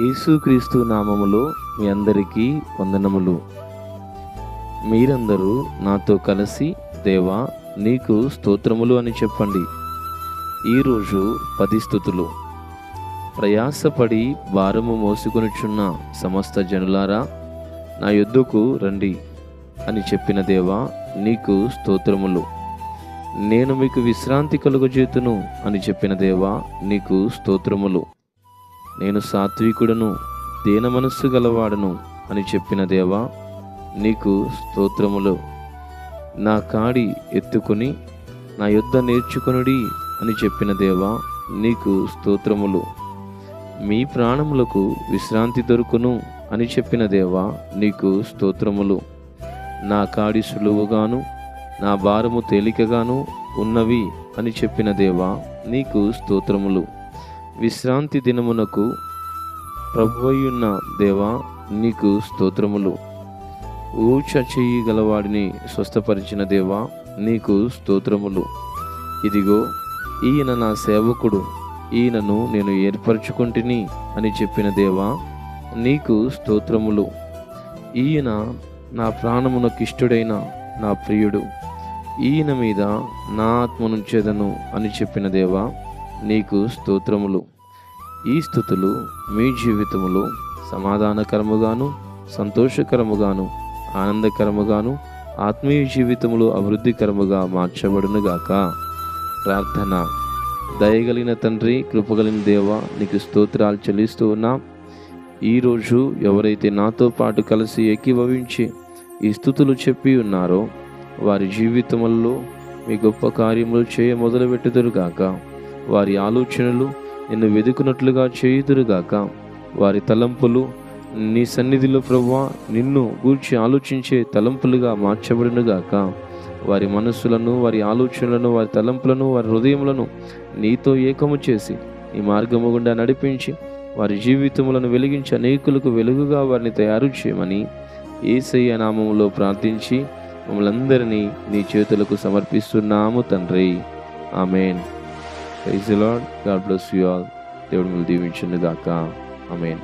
యేసుక్రీస్తు నామములో మీ అందరికీ వందనములు. మీరందరూ నాతో కలిసి దేవా నీకు స్తోత్రములు అని చెప్పండి. ఈరోజు 10 స్తుతులు. ప్రయాసపడి భారము మోసుకొనుచున్న సమస్త జనులారా నా యొద్దకు రండి అని చెప్పిన దేవా నీకు స్తోత్రములు. నేను మీకు విశ్రాంతి కలుగజేతును అని చెప్పిన దేవా నీకు స్తోత్రములు. నేను సాత్వికుడను దీన మనస్సు గలవాడను అని చెప్పిన దేవా నీకు స్తోత్రములు. నా కాడి ఎత్తుకొని నా యొద్ద నేర్చుకొనుడి అని చెప్పిన దేవా నీకు స్తోత్రములు. మీ ప్రాణములకు విశ్రాంతి దొరుకును అని చెప్పిన దేవా నీకు స్తోత్రములు. నా కాడి సులువుగాను నా భారము తేలికగాను ఉన్నవి అని చెప్పిన దేవా నీకు స్తోత్రములు. విశ్రాంతి దినమునకు ప్రభువయ్యున్న దేవా నీకు స్తోత్రములు. ఊచ చెయ్యి గలవాడిని స్వస్థపరిచిన దేవా నీకు స్తోత్రములు. ఇదిగో ఈయన నా సేవకుడు, ఈయనను నేను ఏర్పరచుకుంటుని అని చెప్పిన దేవా నీకు స్తోత్రములు. ఈయన నా ప్రాణమునకిష్టుడైన నా ప్రియుడు, ఈయన మీద నా ఆత్మనుంచెదను అని చెప్పిన దేవా నీకు స్తోత్రములు. ఈ స్తుతులు మీ జీవితములో సమాధానకరముగాను సంతోషకరముగాను ఆనందకరముగాను ఆత్మీయ జీవితములో అభివృద్ధికరముగా మార్చబడునుగాక. ప్రార్థన. దయగలిగిన తండ్రి, కృపగలిగిన దేవా నీకు స్తోత్రాలు చెల్లిస్తూ ఉన్నాం. ఈరోజు ఎవరైతే నాతో పాటు కలిసి ఏకీభవించి ఈ స్తుతులు చెప్పి ఉన్నారో వారి జీవితములలో మీ గొప్ప కార్యములు చేయ మొదలుపెట్టుదురుగాక. వారి ఆలోచనలు నిన్ను వెదుకున్నట్లుగా చేయుదురుగాక. వారి తలంపులు నీ సన్నిధిలో ప్రభువా నిన్ను గూర్చి ఆలోచించే తలంపులుగా మార్చబడునుగాక. వారి మనస్సులను, వారి ఆలోచనలను, వారి తలంపులను, వారి హృదయములను నీతో ఏకము చేసి నీ మార్గము గుండా నడిపించి వారి జీవితములను వెలిగించి అనేకులకు వెలుగుగా వారిని తయారు చేయమని యేసయ్య నామములో ప్రార్థించి మమ్మల్ని అందరినీ నీ చేతులకు సమర్పిస్తున్నాము తండ్రి. Amen. Praise the lord. God bless you all. దేవుడు మిమ్మల్ని దీవించును గాక. ఆమెన్.